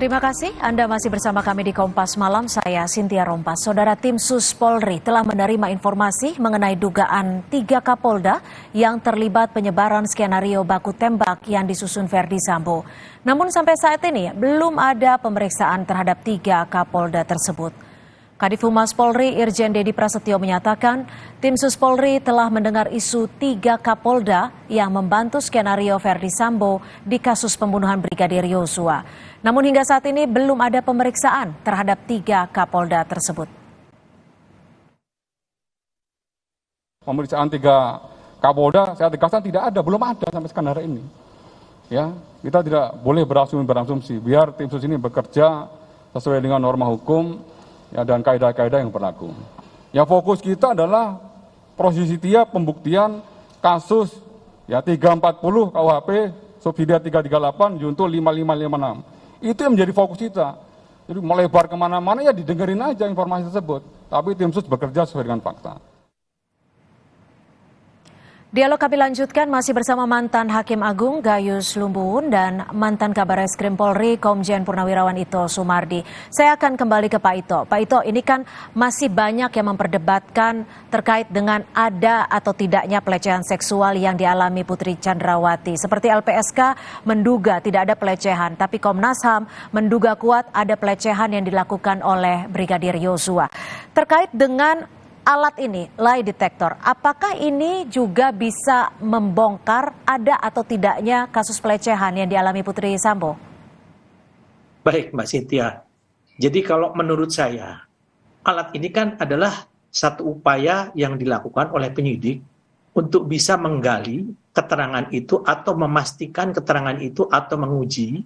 Terima kasih Anda masih bersama kami di Kompas Malam, saya Cynthia Rompas. Saudara, tim Sus Polri telah menerima informasi mengenai dugaan 3 Kapolda yang terlibat penyebaran skenario baku tembak yang disusun Verdi Sambo. Namun sampai saat ini belum ada pemeriksaan terhadap 3 Kapolda tersebut. Kadif Humas Polri Irjen Dedi Prasetyo menyatakan tim Sus Polri telah mendengar isu 3 Kapolda yang membantu skenario Verdi Sambo di kasus pembunuhan Brigadir Yosua. Namun hingga saat ini belum ada pemeriksaan terhadap 3 Kapolda tersebut. Pemeriksaan 3 Kapolda saya tegaskan tidak ada, belum ada sampai sekarang hari ini. Ya, kita tidak boleh berasumsi biar tim sus ini bekerja sesuai dengan norma hukum ya, dan kaidah-kaidah yang berlaku. Ya, fokus kita adalah proses justitia pembuktian kasus ya 340 KUHP subsidiar 338 junto 5556. Itu yang menjadi fokus kita. Jadi melebar kemana-mana ya didengerin aja informasi tersebut. Tapi tim sus bekerja sesuai dengan fakta. Dialog kami lanjutkan masih bersama mantan Hakim Agung Gayus Lumbun dan mantan Kabareskrim Polri Komjen Purnawirawan Ito Sumardi. Saya akan kembali ke Pak Ito. Pak Ito, ini kan masih banyak yang memperdebatkan terkait dengan ada atau tidaknya pelecehan seksual yang dialami Putri Chandrawati. Seperti LPSK menduga tidak ada pelecehan, tapi Komnas HAM menduga kuat ada pelecehan yang dilakukan oleh Brigadir Yosua. Terkait dengan alat ini, lie detector, apakah ini juga bisa membongkar ada atau tidaknya kasus pelecehan yang dialami Putri Sambo? Baik, Mbak Cynthia. Jadi kalau menurut saya, alat ini kan adalah satu upaya yang dilakukan oleh penyidik untuk bisa menggali keterangan itu atau memastikan keterangan itu atau menguji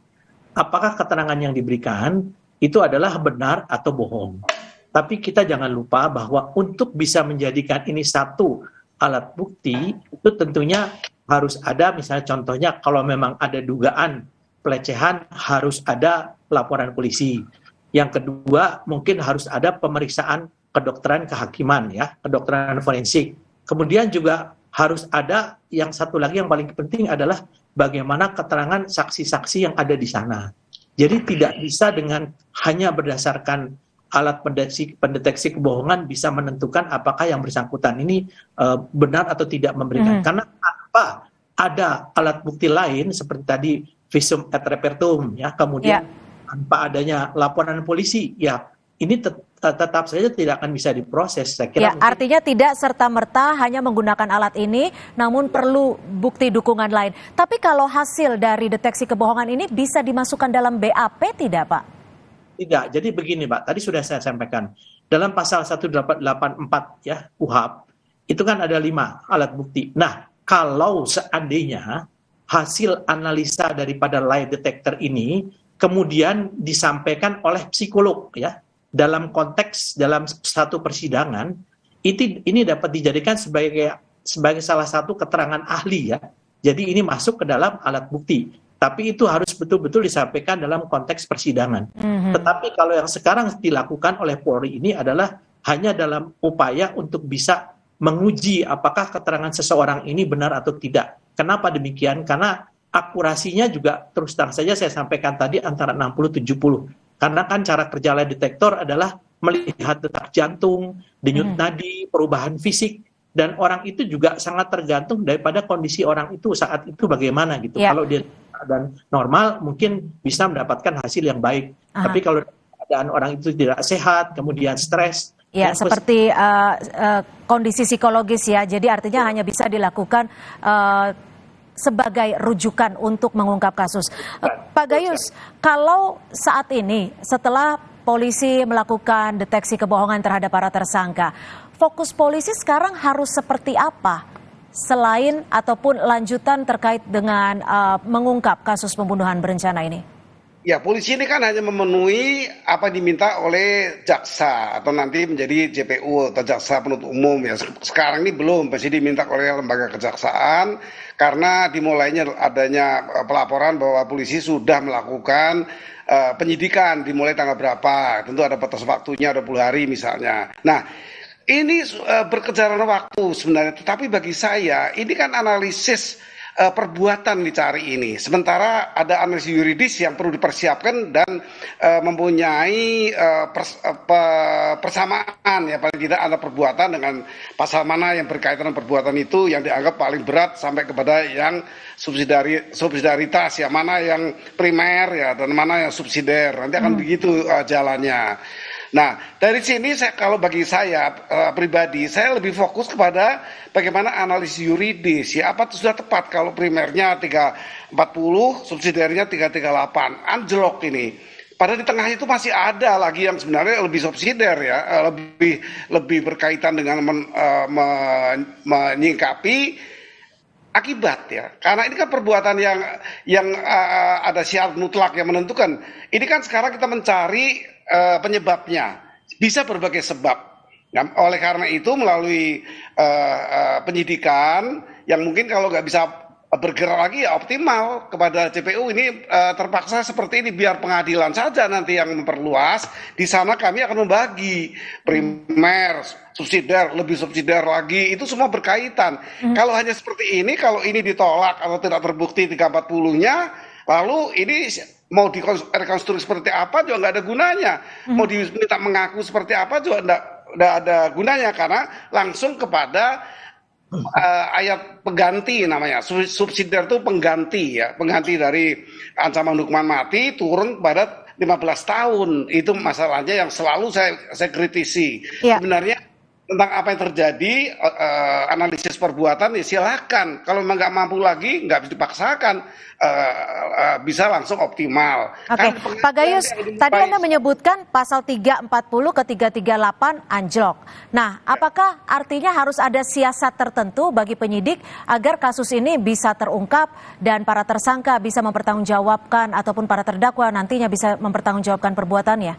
apakah keterangan yang diberikan itu adalah benar atau bohong. Tapi kita jangan lupa bahwa untuk bisa menjadikan ini satu alat bukti, itu tentunya harus ada, misalnya contohnya kalau memang ada dugaan pelecehan, harus ada laporan polisi. Yang kedua, mungkin harus ada pemeriksaan kedokteran kehakiman, ya, kedokteran forensik. Kemudian juga harus ada yang satu lagi yang paling penting adalah bagaimana keterangan saksi-saksi yang ada di sana. Jadi tidak bisa dengan hanya berdasarkan alat pendeteksi kebohongan bisa menentukan apakah yang bersangkutan ini benar atau tidak memberikan. Karena tanpa ada alat bukti lain seperti tadi visum et repertum, ya, kemudian tanpa adanya laporan polisi, ya ini tetap saja tidak akan bisa diproses. Saya kira artinya tidak serta-merta hanya menggunakan alat ini, namun perlu bukti dukungan lain. Tapi kalau hasil dari deteksi kebohongan ini bisa dimasukkan dalam BAP tidak, Pak? Tidak, jadi begini Pak, tadi sudah saya sampaikan. Dalam pasal 1884 ya, KUHP, itu kan ada 5 alat bukti. Nah, kalau seandainya hasil analisa daripada lie detector ini kemudian disampaikan oleh psikolog ya, dalam konteks dalam satu persidangan, ini dapat dijadikan sebagai salah satu keterangan ahli ya. Jadi ini masuk ke dalam alat bukti. Tapi itu harus betul-betul disampaikan dalam konteks persidangan. Tetapi kalau yang sekarang dilakukan oleh Polri ini adalah hanya dalam upaya untuk bisa menguji apakah keterangan seseorang ini benar atau tidak. Kenapa demikian? Karena akurasinya juga terus terang saja saya sampaikan tadi antara 60-70. Karena kan cara kerja lie detector adalah melihat detak jantung, denyut nadi, perubahan fisik. Dan orang itu juga sangat tergantung daripada kondisi orang itu saat itu bagaimana gitu. Kalau dia dan normal mungkin bisa mendapatkan hasil yang baik. Tapi kalau keadaan orang itu tidak sehat, kemudian stres. Ya, seperti kondisi psikologis ya. Jadi artinya hanya bisa dilakukan sebagai rujukan untuk mengungkap kasus. Pak Gayus, kalau saat ini setelah polisi melakukan deteksi kebohongan terhadap para tersangka, fokus polisi sekarang harus seperti apa selain ataupun lanjutan terkait dengan mengungkap kasus pembunuhan berencana ini? Ya, polisi ini kan hanya memenuhi apa diminta oleh jaksa atau nanti menjadi JPU atau jaksa penuntut umum ya. Sekarang ini belum, masih diminta oleh lembaga kejaksaan karena dimulainya adanya pelaporan bahwa polisi sudah melakukan penyidikan dimulai tanggal berapa. Tentu ada batas waktunya, 20 hari misalnya. Nah, ini berkejaran waktu sebenarnya, tetapi bagi saya ini kan analisis perbuatan dicari ini. Sementara ada analisis yuridis yang perlu dipersiapkan dan mempunyai persamaan ya paling tidak antara perbuatan dengan pasal mana yang berkaitan dengan perbuatan itu yang dianggap paling berat sampai kepada yang subsidiaritas ya, mana yang primer ya dan mana yang subsidiar. Nanti akan begitu jalannya. Nah, dari sini kalau bagi saya pribadi, saya lebih fokus kepada bagaimana analisis yuridis ya, apa sudah tepat kalau primernya 340, subsidiarnya 338, anjlok ini. Padahal di tengah itu masih ada lagi yang sebenarnya lebih subsidiar ya, lebih berkaitan dengan menyingkapi akibat ya, karena ini kan perbuatan yang ada syarat mutlak yang menentukan. Ini kan sekarang kita mencari penyebabnya, bisa berbagai sebab. Nah, oleh karena itu melalui penyidikan yang mungkin kalau nggak bisa bergerak lagi ya optimal kepada JPU ini terpaksa seperti ini biar pengadilan saja nanti yang memperluas. Di sana kami akan membagi primer, subsidiar, lebih subsidiar lagi, itu semua berkaitan. Kalau hanya seperti ini, kalau ini ditolak atau tidak terbukti 340-nya, lalu ini mau direkonstruksi seperti apa juga nggak ada gunanya. Mau diminta mengaku seperti apa juga nggak ada gunanya karena langsung kepada ayat pengganti namanya. Subsidiar itu pengganti ya, pengganti dari ancaman hukuman mati turun pada 15 tahun. Itu masalahnya yang selalu saya kritisi. Ya. Sebenarnya tentang apa yang terjadi, analisis perbuatan ya silakan. Kalau memang nggak mampu lagi, nggak bisa dipaksakan, bisa langsung optimal. Oke, Pak Gayus, tadi Anda menyebutkan pasal 340 ke 338 anjlok. Nah, apakah artinya harus ada siasat tertentu bagi penyidik agar kasus ini bisa terungkap dan para tersangka bisa mempertanggungjawabkan ataupun para terdakwa nantinya bisa mempertanggungjawabkan perbuatannya?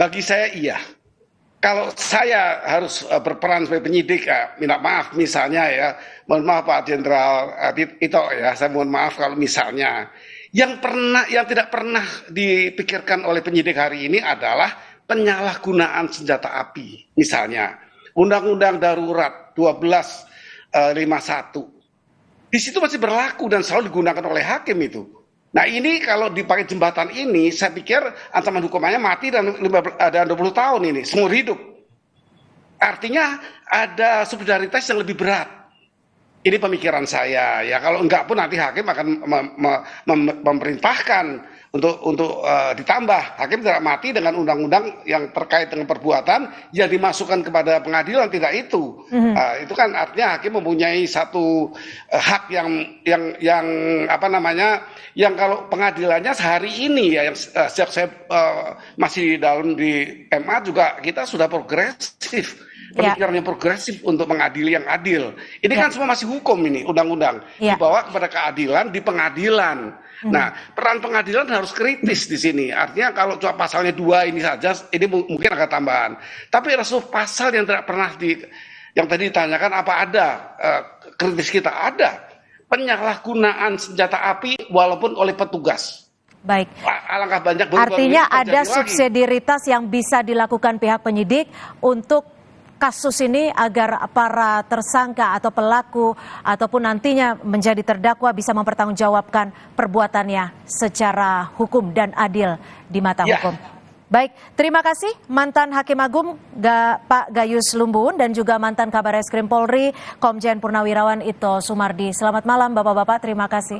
Bagi saya iya. Kalau saya harus berperan sebagai penyidik, minta maaf misalnya ya, mohon maaf Pak Jenderal Tito ya, saya mohon maaf kalau misalnya yang tidak pernah dipikirkan oleh penyidik hari ini adalah penyalahgunaan senjata api, misalnya Undang-Undang Darurat 1251, di situ masih berlaku dan selalu digunakan oleh hakim itu. Nah ini kalau dipakai jembatan ini, saya pikir ancaman hukumannya mati dan 20 tahun ini, seumur hidup. Artinya ada subsidiaritas yang lebih berat. Ini pemikiran saya. Ya kalau enggak pun nanti hakim akan memerintahkan untuk ditambah. Hakim tidak mati dengan undang-undang yang terkait dengan perbuatan yang dimasukkan kepada pengadilan, tidak itu. Itu kan artinya hakim mempunyai satu hak yang apa namanya, yang kalau pengadilannya sehari ini ya, yang sejak saya masih dalam di MA juga kita sudah progresif. Pemikiran yang progresif untuk mengadili yang adil. Ini kan semua masih hukum ini, undang-undang. Dibawa kepada keadilan di pengadilan. Nah, peran pengadilan harus kritis di sini. Artinya kalau cuma pasalnya 2 ini saja, ini mungkin agak tambahan. Tapi ada sebuah pasal yang tidak pernah yang tadi ditanyakan apa ada, kritis kita ada. Penyalahgunaan senjata api walaupun oleh petugas. Baik. Alangkah banyak. Artinya ada subsidiaritas yang bisa dilakukan pihak penyidik untuk kasus ini agar para tersangka atau pelaku ataupun nantinya menjadi terdakwa bisa mempertanggungjawabkan perbuatannya secara hukum dan adil di mata hukum. Baik, terima kasih mantan Hakim Agung Pak Gayus Lumbun dan juga mantan Kabareskrim Polri Komjen Purnawirawan Ito Sumardi. Selamat malam Bapak-bapak, terima kasih.